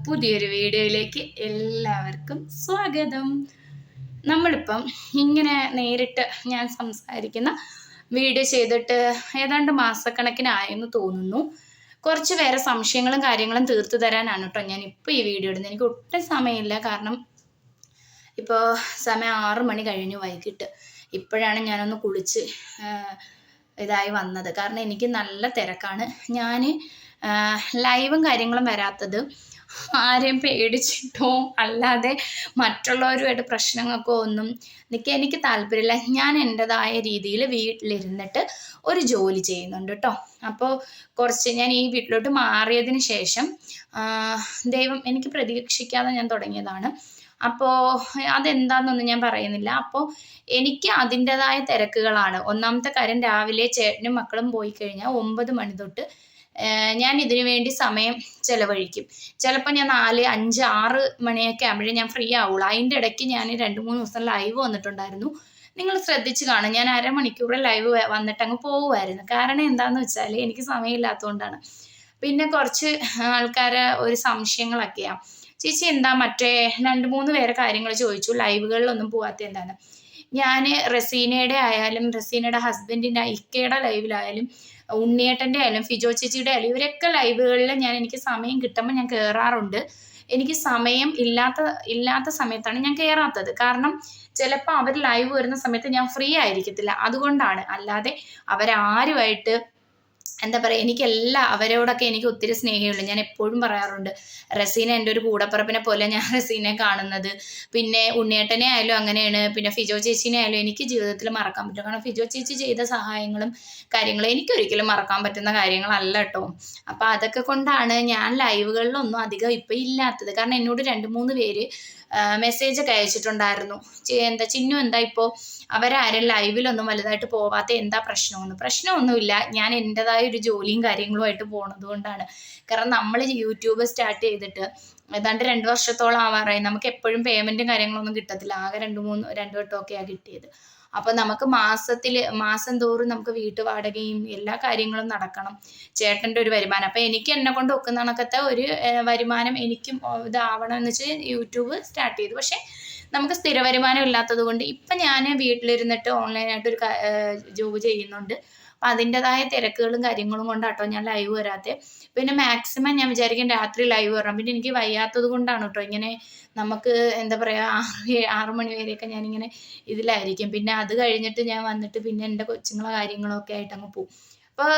പുതിയൊരു വീഡിയോയിലേക്ക് എല്ലാവർക്കും സ്വാഗതം. നമ്മളിപ്പം ഇങ്ങനെ നേരിട്ട് ഞാൻ സംസാരിക്കുന്ന വീഡിയോ ചെയ്തിട്ട് ഏതാണ്ട് മാസക്കണക്കിനായെന്ന് തോന്നുന്നു. കുറച്ച് വേറെ സംശയങ്ങളും കാര്യങ്ങളും തീർത്തു തരാനാണ് കേട്ടോ ഞാൻ ഇപ്പോൾ ഈ വീഡിയോ ഇടുന്നത്. എനിക്ക് ഒട്ടും സമയമില്ല, കാരണം ഇപ്പോൾ സമയം 6 മണി കഴിഞ്ഞു വൈകിട്ട്. ഇപ്പോഴാണ് ഞാനൊന്ന് കുളിച്ച് ഇതായി വന്നത്, കാരണം എനിക്ക് നല്ല തിരക്കാണ്. ഞാൻ ലൈവും കാര്യങ്ങളും വരാത്തത് ആരെയും പേടിച്ചിട്ടോ അല്ലാതെ മറ്റുള്ളവരുമായിട്ട് പ്രശ്നങ്ങൾക്കോ ഒന്നും എനിക്ക് താല്പര്യമില്ല. ഞാൻ എൻ്റെതായ രീതിയിൽ വീട്ടിലിരുന്നിട്ട് ഒരു ജോലി ചെയ്യുന്നുണ്ട് കേട്ടോ. അപ്പോൾ ഞാൻ ഈ വീട്ടിലോട്ട് മാറിയതിന് ശേഷം ദൈവം എനിക്ക് പ്രതീക്ഷിക്കാതെ ഞാൻ തുടങ്ങിയതാണ്. അപ്പോൾ അതെന്താണെന്നൊന്നും ഞാൻ പറയുന്നില്ല. അപ്പോൾ എനിക്ക് അതിൻ്റെതായ തിരക്കുകളാണ്. ഒന്നാമത്തെ കാര്യം, രാവിലെ ചേട്ടനും മക്കളും പോയി കഴിഞ്ഞാൽ 9 മണി തൊട്ട് ഞാൻ ഇതിനു വേണ്ടി സമയം ചിലവഴിക്കും. ചിലപ്പോൾ ഞാൻ 4, 5, 6 മണിയൊക്കെ ആകുമ്പോഴേ ഞാൻ ഫ്രീ ആവുള്ളൂ. അതിൻ്റെ ഇടയ്ക്ക് ഞാൻ 2-3 ദിവസം ലൈവ് വന്നിട്ടുണ്ടായിരുന്നു. നിങ്ങൾ ശ്രദ്ധിച്ച് കാണും, ഞാൻ അരമണിക്കൂർ ലൈവ് വന്നിട്ട് അങ്ങ് പോകുമായിരുന്നു. കാരണം എന്താണെന്ന് വെച്ചാൽ എനിക്ക് സമയമില്ലാത്തതുകൊണ്ടാണ്. പിന്നെ കുറച്ച് ആൾക്കാരെ ഒരു സംശയങ്ങളൊക്കെയാണ്, ചേച്ചി എന്താ മറ്റേ 2-3 പേരെ കാര്യങ്ങൾ ചോദിച്ചു, ലൈവുകളിലൊന്നും പോകാത്ത എന്താണ്. ഞാൻ റസീനയുടെ ആയാലും റസീനയുടെ ഹസ്ബൻഡിൻ്റെ ഇക്കയുടെ ലൈവിലായാലും ഉണ്ണിയേട്ടൻ്റെ ആയാലും ഫിജോ ചേച്ചിയുടെ ആയാലും ഇവരൊക്കെ ലൈവുകളിൽ എനിക്ക് സമയം കിട്ടുമ്പോൾ ഞാൻ കയറാറുണ്ട്. എനിക്ക് സമയം ഇല്ലാത്ത സമയത്താണ് ഞാൻ കയറാത്തത്. കാരണം ചിലപ്പോൾ അവർ ലൈവ് വരുന്ന സമയത്ത് ഞാൻ ഫ്രീ ആയിരിക്കത്തില്ല, അതുകൊണ്ടാണ്. അല്ലാതെ അവരാരുമായിട്ട് എന്താ പറയുക, അവരോടൊക്കെ എനിക്ക് ഒത്തിരി സ്നേഹമുള്ളൂ. ഞാൻ എപ്പോഴും പറയാറുണ്ട്, റസീന എൻ്റെ ഒരു കൂടപ്പിറപ്പിനെ പോലെ ഞാൻ റസീനെ കാണുന്നത്. പിന്നെ ഉണ്ണിയേട്ടനെ ആയാലും അങ്ങനെയാണ്. പിന്നെ ഫിജോ ചേച്ചീനെ ആയാലും എനിക്ക് ജീവിതത്തിൽ മറക്കാൻ പറ്റും. കാരണം ഫിജോ ചേച്ചി ചെയ്ത സഹായങ്ങളും കാര്യങ്ങളും എനിക്കൊരിക്കലും മറക്കാൻ പറ്റുന്ന കാര്യങ്ങളല്ല കേട്ടോ. അപ്പോൾ അതൊക്കെ കൊണ്ടാണ് ഞാൻ ലൈവുകളിലൊന്നും അധികം ഇപ്പം ഇല്ലാത്തത്. കാരണം എന്നോട് 2-3 പേര് മെസ്സേജൊക്കെ അയച്ചിട്ടുണ്ടായിരുന്നു, എന്താ ചിന്നു എന്താ ഇപ്പോൾ അവരാരും ലൈവിലൊന്നും വലുതായിട്ട് പോവാത്ത, എന്താ പ്രശ്നമൊന്നുമില്ല. ഞാൻ എൻ്റെതായ ഒരു ജോലിയും കാര്യങ്ങളുമായിട്ട് പോണത് കൊണ്ടാണ്. കാരണം നമ്മൾ യൂട്യൂബ് സ്റ്റാർട്ട് ചെയ്തിട്ട് ഏതാണ്ട് 2 വർഷത്തോളം ആവാറായി. നമുക്ക് എപ്പോഴും പേയ്മെൻറ്റും കാര്യങ്ങളൊന്നും കിട്ടത്തില്ല. ആകെ 2 വട്ടമൊക്കെയാണ് കിട്ടിയത്. അപ്പോൾ നമുക്ക് മാസം തോറും നമുക്ക് വീട്ടുവാടകയും എല്ലാ കാര്യങ്ങളും നടക്കണം, ചേട്ടൻ്റെ ഒരു വരുമാനം. അപ്പോൾ എനിക്ക് എന്നെ കൊണ്ട് ഒക്കുന്ന കണക്കത്തെ ഒരു വരുമാനം എനിക്കും ഇതാവണമെന്ന് വെച്ച് യൂട്യൂബ് സ്റ്റാർട്ട് ചെയ്തു. പക്ഷേ നമുക്ക് സ്ഥിര വരുമാനം ഇല്ലാത്തത് കൊണ്ട് ഇപ്പം ഞാൻ വീട്ടിലിരുന്നിട്ട് ഓൺലൈനായിട്ടൊരു ജോബ് ചെയ്യുന്നുണ്ട്. അപ്പം അതിൻ്റെതായ തിരക്കുകളും കാര്യങ്ങളും കൊണ്ടാട്ടോ ഞാൻ ലൈവ് വരാതെ. പിന്നെ മാക്സിമം ഞാൻ വിചാരിക്കും രാത്രി ലൈവ് വരണം. പിന്നെ എനിക്ക് വയ്യാത്തത് കൊണ്ടാണ് കേട്ടോ ഇങ്ങനെ. നമുക്ക് എന്താ പറയുക, 6 മണി വരെയൊക്കെ ഞാനിങ്ങനെ ഇതിലായിരിക്കും. പിന്നെ അത് കഴിഞ്ഞിട്ട് ഞാൻ വന്നിട്ട് പിന്നെ എൻ്റെ കൊച്ചുങ്ങളെ കാര്യങ്ങളൊക്കെ ആയിട്ട് അങ്ങ് പോകും. അപ്പോൾ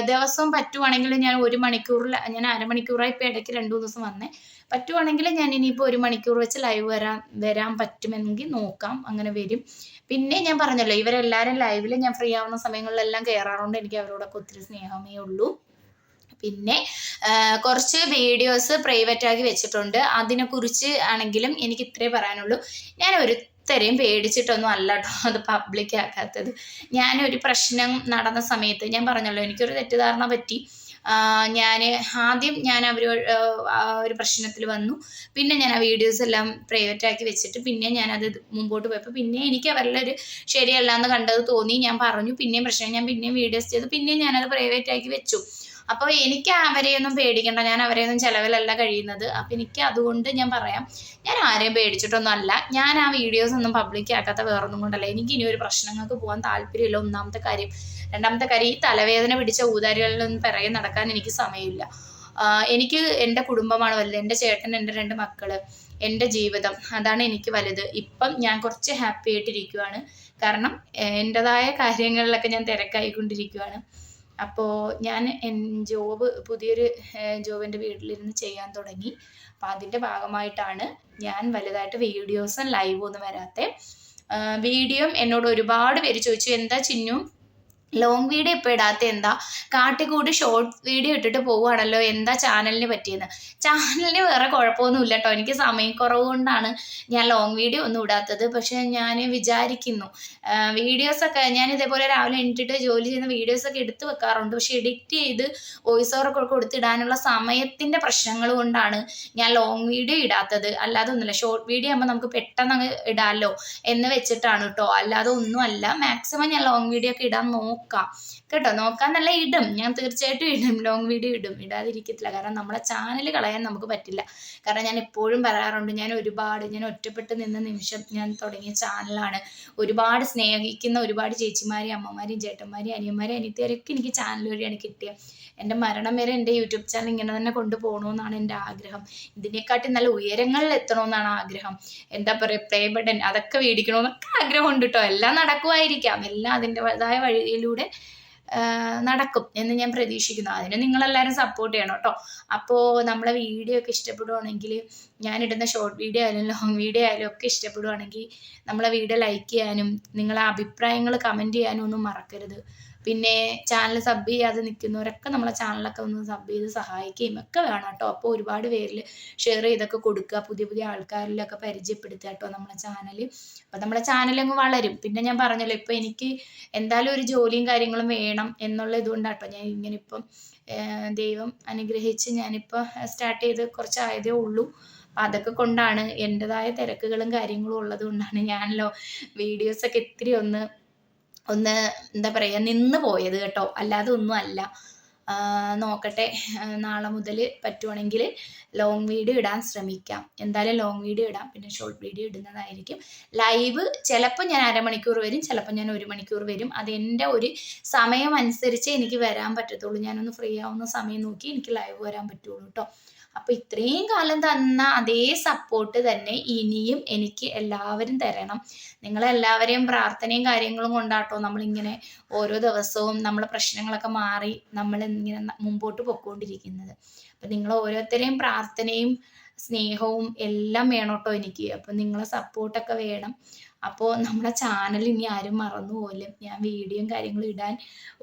ദിവസവും പറ്റുവാണെങ്കിൽ ഞാൻ 1 മണിക്കൂറിൽ, ഞാൻ അരമണിക്കൂറായി ഇപ്പോൾ ഇടയ്ക്ക് 2 ദിവസം വന്നേ. പറ്റുവാണെങ്കിൽ ഞാൻ ഇനിയിപ്പോൾ 1 മണിക്കൂർ വെച്ച് ലൈവ് വരാൻ പറ്റുമെങ്കിൽ നോക്കാം, അങ്ങനെ വരും. പിന്നെ ഞാൻ പറഞ്ഞല്ലോ, ഇവരെല്ലാവരും ലൈവിൽ ഞാൻ ഫ്രീ ആവുന്ന സമയങ്ങളിലെല്ലാം കയറാറുണ്ട്. എനിക്ക് അവരോടൊക്കെ ഒത്തിരി സ്നേഹമേ ഉള്ളൂ. പിന്നെ കുറച്ച് വീഡിയോസ് പ്രൈവറ്റാക്കി വെച്ചിട്ടുണ്ട്. അതിനെക്കുറിച്ച് ആണെങ്കിലും എനിക്ക് ഇത്രേ പറയാനുള്ളൂ. ഞാൻ ഒരുത്തരെയും പേടിച്ചിട്ടൊന്നും അല്ല കേട്ടോ അത് പബ്ലിക് ആക്കാത്തത്. ഞാനൊരു പ്രശ്നം നടന്ന സമയത്ത് ഞാൻ പറഞ്ഞല്ലോ, എനിക്കൊരു തെറ്റിദ്ധാരണ പറ്റി. ഞാൻ ഒരു പ്രശ്നത്തിൽ വന്നു. പിന്നെ ഞാൻ ആ വീഡിയോസ് എല്ലാം പ്രൈവറ്റാക്കി വെച്ചിട്ട് പിന്നെ ഞാനത് മുമ്പോട്ട് പോയപ്പോൾ പിന്നെ എനിക്ക് അവരിലൊരു ശരിയല്ല എന്ന് കണ്ടത് തോന്നി. ഞാൻ പറഞ്ഞു, പിന്നെയും പ്രശ്നം, ഞാൻ പിന്നെയും വീഡിയോസ് ചെയ്തു, പിന്നെയും ഞാനത് പ്രൈവറ്റാക്കി വെച്ചു. അപ്പോൾ എനിക്ക് അവരെയൊന്നും പേടിക്കണ്ട, ഞാൻ അവരെയൊന്നും ചിലവിലല്ല കഴിയുന്നത്. അപ്പോൾ എനിക്ക് അതുകൊണ്ട് ഞാൻ പറയാം, ഞാൻ ആരെയും പേടിച്ചിട്ടൊന്നും അല്ല. ഞാൻ ആ വീഡിയോസ് ഒന്നും പബ്ലിക് ആക്കാത്ത വേറൊന്നും കൊണ്ടല്ല. എനിക്ക് ഇനി ഒരു പ്രശ്നങ്ങൾക്ക് പോകാൻ താല്പര്യമില്ല, ഒന്നാമത്തെ കാര്യം. രണ്ടാമത്തെ കാര്യം, ഈ തലവേദന പിടിച്ച ഊതാരികളിലൊന്നും പിറകെ നടക്കാൻ എനിക്ക് സമയമില്ല. എനിക്ക് എൻ്റെ കുടുംബമാണ് വലുത്, എൻ്റെ ചേട്ടൻ, എൻ്റെ 2 മക്കള്, എൻ്റെ ജീവിതം, അതാണ് എനിക്ക് വലുത്. ഇപ്പം ഞാൻ കുറച്ച് ഹാപ്പി ആയിട്ടിരിക്കുവാണ്. കാരണം എൻ്റെതായ കാര്യങ്ങളിലൊക്കെ ഞാൻ തിരക്കായിക്കൊണ്ടിരിക്കുവാണ്. അപ്പോൾ ഞാൻ പുതിയൊരു ജോബിൻ്റെ വീട്ടിലിരുന്ന് ചെയ്യാൻ തുടങ്ങി. അപ്പോൾ അതിൻ്റെ ഭാഗമായിട്ടാണ് ഞാൻ വലുതായിട്ട് വീഡിയോസും ലൈവും ഒന്നും വരാത്തെ. വീഡിയോ എന്നോട് ഒരുപാട് പേര് ചോദിച്ചു, എന്താ ചിന്നു ലോങ് വീഡിയോ ഇപ്പോൾ ഇടാത്ത, എന്താ കാട്ടിക്കൂടി ഷോർട്ട് വീഡിയോ ഇട്ടിട്ട് പോവുകയാണല്ലോ, എന്താ ചാനലിന് പറ്റിയെന്ന്. ചാനലിന് വേറെ കുഴപ്പമൊന്നുമില്ല കേട്ടോ, എനിക്ക് സമയക്കുറവ് കൊണ്ടാണ് ഞാൻ ലോങ് വീഡിയോ ഒന്നും ഇടാത്തത്. പക്ഷേ ഞാൻ വിചാരിക്കുന്നു വീഡിയോസൊക്കെ ഞാൻ ഇതേപോലെ രാവിലെ എണീറ്റിട്ട് ജോലി ചെയ്യുന്ന വീഡിയോസൊക്കെ എടുത്ത് വെക്കാറുണ്ട്. പക്ഷേ എഡിറ്റ് ചെയ്ത് വോയിസ് ഓവറൊക്കെ കൊടുത്തിടാനുള്ള സമയത്തിൻ്റെ പ്രശ്നങ്ങൾ കൊണ്ടാണ് ഞാൻ ലോങ് വീഡിയോ ഇടാത്തത്. അല്ലാതെ ഒന്നുമില്ല, ഷോർട്ട് വീഡിയോ ആകുമ്പോൾ നമുക്ക് പെട്ടെന്ന് അങ്ങ് ഇടാമല്ലോ എന്ന് വെച്ചിട്ടാണ് കേട്ടോ, അല്ലാതെ ഒന്നുമല്ല. മാക്സിമം ഞാൻ ലോങ് വീഡിയോ ഒക്കെ ഇടാൻ നോക്കും. നോക്കാം കേട്ടോ. നോക്കാന്നല്ല, ഇടും, ഞാൻ തീർച്ചയായിട്ടും ഇടും, ലോങ് വീഡിയോ ഇടും, ഇടാതിരിക്കത്തില്ല. കാരണം നമ്മളെ ചാനൽ കളയാൻ നമുക്ക് പറ്റില്ല. കാരണം ഞാൻ എപ്പോഴും പറയാറുണ്ട്, ഞാൻ ഒറ്റപ്പെട്ട് നിന്ന നിമിഷം ഞാൻ തുടങ്ങിയ ചാനലാണ്. ഒരുപാട് സ്നേഹിക്കുന്ന ഒരുപാട് ചേച്ചിമാരെയും അമ്മമാരെയും ചേട്ടന്മാരെയും അനിയന്മാരെയും അനിയത്തിമാരൊക്കെ എനിക്ക് ചാനൽ വഴിയാണ് കിട്ടിയത്. എൻ്റെ മരണം വരെ എൻ്റെ യൂട്യൂബ് ചാനൽ ഇങ്ങനെ തന്നെ കൊണ്ടുപോകണമെന്നാണ് എൻ്റെ ആഗ്രഹം. ഇതിനെക്കാട്ടി നല്ല ഉയരങ്ങളിൽ എത്തണമെന്നാണ് ആഗ്രഹം. എന്താ പറയുക, പ്ലേ ബട്ടൺ അതൊക്കെ മേടിക്കണമെന്നൊക്കെ ആഗ്രഹമുണ്ട് കേട്ടോ. എല്ലാം നടക്കുമായിരിക്കാം, എല്ലാം അതിൻ്റെതായ വഴിയിലൂടെ നടക്കും എന്ന് ഞാൻ പ്രതീക്ഷിക്കുന്നു. അതിന് നിങ്ങളെല്ലാവരും സപ്പോർട്ട് ചെയ്യണം കേട്ടോ. അപ്പോൾ നമ്മളെ വീഡിയോ ഒക്കെ ഇഷ്ടപ്പെടുവാണെങ്കിൽ, ഞാനിടുന്ന ഷോർട്ട് വീഡിയോ ആയാലും ലോങ് വീഡിയോ ആയാലും ഒക്കെ ഇഷ്ടപ്പെടുവാണെങ്കിൽ നമ്മളെ വീഡിയോ ലൈക്ക് ചെയ്യാനും നിങ്ങളെ അഭിപ്രായങ്ങൾ കമൻറ്റ് ചെയ്യാനും ഒന്നും മറക്കരുത്. പിന്നെ ചാനൽ സബ് ചെയ്യാതെ നിൽക്കുന്നവരൊക്കെ നമ്മളെ ചാനലൊക്കെ ഒന്ന് സബ് ചെയ്ത് സഹായിക്കുകയും ഒക്കെ വേണം കേട്ടോ. അപ്പോൾ ഒരുപാട് പേരിൽ ഷെയർ ചെയ്തൊക്കെ കൊടുക്കുക, പുതിയ പുതിയ ആൾക്കാരിലൊക്കെ പരിചയപ്പെടുത്തുക കേട്ടോ നമ്മളെ ചാനൽ. അപ്പോൾ നമ്മളെ ചാനലങ്ങ് വളരും. പിന്നെ ഞാൻ പറഞ്ഞല്ലോ, ഇപ്പോൾ എനിക്ക് എന്തായാലും ഒരു ജോലിയും കാര്യങ്ങളും വേണം എന്നുള്ള ഇതുകൊണ്ടാട്ടോ ഞാൻ ഇങ്ങനെ ഇപ്പം ദൈവം അനുഗ്രഹിച്ച് ഞാനിപ്പോൾ സ്റ്റാർട്ട് ചെയ്ത് കുറച്ചായതേ ഉള്ളൂ. അപ്പം അതൊക്കെ കൊണ്ടാണ്, എൻ്റെതായ തിരക്കുകളും കാര്യങ്ങളും ഉള്ളത് കൊണ്ടാണ് ഞാനല്ലോ വീഡിയോസൊക്കെ ഇത്തിരി ഒന്ന് എന്താ പറയുക നിന്ന് പോയത് കേട്ടോ. അല്ലാതെ ഒന്നും അല്ല. നോക്കട്ടെ, നാളെ മുതൽ പറ്റുവാണെങ്കിൽ ലോങ് വീഡിയോ ഇടാൻ ശ്രമിക്കാം. എന്തായാലും ലോങ് വീഡിയോ ഇടാം, പിന്നെ ഷോർട്ട് വീഡിയോ ഇടുന്നതായിരിക്കും. ലൈവ് ചിലപ്പോൾ ഞാൻ അരമണിക്കൂർ വരും, ചിലപ്പോൾ ഞാൻ 1 മണിക്കൂർ വരും. അതെൻ്റെ ഒരു സമയം അനുസരിച്ച് എനിക്ക് വരാൻ പറ്റത്തുള്ളൂ. ഞാനൊന്ന് ഫ്രീ ആവുന്ന സമയം നോക്കി എനിക്ക് ലൈവ് വരാൻ പറ്റുള്ളൂ കേട്ടോ. അപ്പോൾ ഇത്രയും കാലം തന്ന അതേ സപ്പോർട്ട് തന്നെ ഇനിയും എനിക്ക് എല്ലാവരും തരണം. നിങ്ങളെല്ലാവരെയും പ്രാർത്ഥനയും കാര്യങ്ങളും കൊണ്ടാട്ടോ നമ്മളിങ്ങനെ ഓരോ ദിവസവും നമ്മളെ പ്രശ്നങ്ങളൊക്കെ മാറി നമ്മളിങ്ങനെ മുമ്പോട്ട് പൊയ്ക്കൊണ്ടിരിക്കുന്നത്. അപ്പം നിങ്ങൾ ഓരോരുത്തരെയും പ്രാർത്ഥനയും സ്നേഹവും എല്ലാം വേണം കേട്ടോ എനിക്ക്. അപ്പം നിങ്ങളെ സപ്പോർട്ടൊക്കെ വേണം. അപ്പോൾ നമ്മുടെ ചാനൽ ഇനി ആരും മറന്നു പോലും. ഞാൻ വീഡിയോയും കാര്യങ്ങളും ഇടാൻ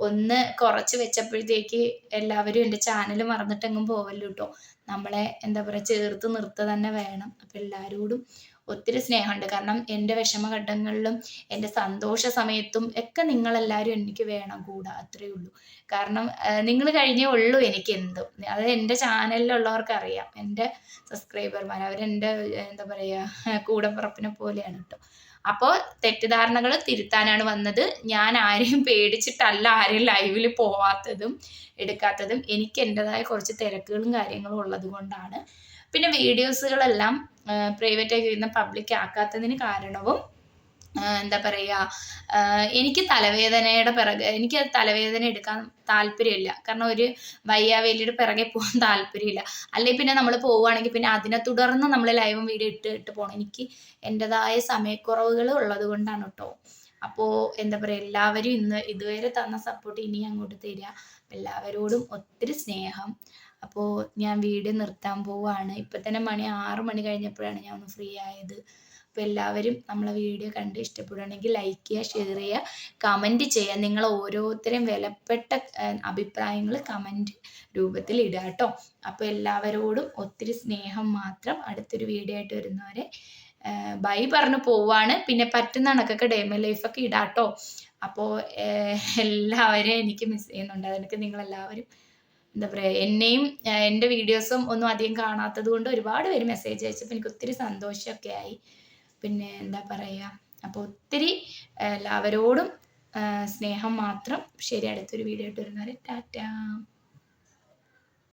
ഒന്ന് കുറച്ച് വെച്ചപ്പോഴത്തേക്ക് എല്ലാവരും എൻ്റെ ചാനൽ മറന്നിട്ടെങ്ങും പോവല്ലോ കേട്ടോ. നമ്മളെ എന്താ പറയുക, ചേർത്ത് നിർത്തുക തന്നെ വേണം. അപ്പം എല്ലാവരോടും ഒത്തിരി സ്നേഹമുണ്ട്. കാരണം എൻ്റെ വിഷമഘട്ടങ്ങളിലും എൻ്റെ സന്തോഷ സമയത്തും ഒക്കെ നിങ്ങളെല്ലാവരും എനിക്ക് വേണം കൂടെ, അത്രയേ ഉള്ളൂ. കാരണം നിങ്ങൾ കഴിഞ്ഞേ ഉള്ളൂ എനിക്ക് എന്തും. അത് എൻ്റെ ചാനലിലുള്ളവർക്ക് അറിയാം, എൻ്റെ സബ്സ്ക്രൈബർമാർ, അവരെൻ്റെ എന്താ പറയുക കൂടപ്പിറപ്പിനെ പോലെയാണ് കേട്ടോ. അപ്പോൾ തെറ്റിദ്ധാരണകൾ തിരുത്താനാണ് വന്നത്. ഞാൻ ആരെയും പേടിച്ചിട്ടല്ല ആരെയും ലൈവിൽ പോവാത്തതും എടുക്കാത്തതും. എനിക്ക് എൻ്റെതായ കുറച്ച് തിരക്കുകളും കാര്യങ്ങളും ഉള്ളത് കൊണ്ടാണ്. പിന്നെ വീഡിയോസുകളെല്ലാം പ്രൈവറ്റായി വരുന്ന പബ്ലിക് ആക്കാത്തതിന് കാരണവും എന്താ പറയുക, എനിക്ക് എനിക്കത് തലവേദന എടുക്കാൻ താല്പര്യമില്ല. കാരണം ഒരു വയ്യാവേലിയുടെ പിറകെ പോകാൻ താല്പര്യമില്ല. അല്ലെങ്കിൽ പിന്നെ നമ്മൾ പോവുകയാണെങ്കിൽ പിന്നെ അതിനെ തുടർന്ന് നമ്മൾ ലൈവും വീഡിയോ ഇട്ട് പോകണം. എനിക്ക് എൻ്റെതായ സമയക്കുറവുകൾ ഉള്ളത് കൊണ്ടാണ് കേട്ടോ. അപ്പോൾ എന്താ പറയുക, എല്ലാവരും ഇതുവരെ തന്ന സപ്പോർട്ട് ഇനി അങ്ങോട്ട് തരിക. എല്ലാവരോടും ഒത്തിരി സ്നേഹം. അപ്പോൾ ഞാൻ വീഡിയോ നിർത്താൻ പോവുകയാണ്. ഇപ്പം തന്നെ 6 മണി കഴിഞ്ഞപ്പോഴാണ് ഞാൻ ഒന്ന് ഫ്രീ ആയത്. അപ്പോൾ എല്ലാവരും നമ്മളെ വീഡിയോ കണ്ട് ഇഷ്ടപ്പെടുകയാണെങ്കിൽ ലൈക്ക് ചെയ്യുക, ഷെയർ ചെയ്യുക, കമൻറ്റ് ചെയ്യുക. നിങ്ങൾ ഓരോരുത്തരും വിലപ്പെട്ട അഭിപ്രായങ്ങൾ കമൻറ്റ് രൂപത്തിൽ ഇടുക കേട്ടോ. അപ്പോൾ എല്ലാവരോടും ഒത്തിരി സ്നേഹം മാത്രം. അടുത്തൊരു വീഡിയോ ആയിട്ട് വരുന്നവരെ ബൈ പറഞ്ഞു പോവാണ്. പിന്നെ പറ്റുന്ന കണക്കൊക്കെ ഡേമ ലൈഫൊക്കെ ഇടാം കേട്ടോ. അപ്പോൾ എല്ലാവരെയും എനിക്ക് മിസ് ചെയ്യുന്നുണ്ട്. അതിനൊക്കെ നിങ്ങളെല്ലാവരും എന്താ പറയുക, എന്നെയും എൻ്റെ വീഡിയോസും ഒന്നും അധികം കാണാത്തത് കൊണ്ട് ഒരുപാട് പേര് മെസ്സേജ് അയച്ചപ്പോൾ എനിക്ക് ഒത്തിരി സന്തോഷമൊക്കെ ആയി. പിന്നെ എന്താ പറയുക, അപ്പോൾ ഒത്തിരി എല്ലാവരോടും സ്നേഹം മാത്രം. ശരി, അടുത്തൊരു വീഡിയോ ആയിട്ട് വരുന്നവരെ ടാറ്റാ.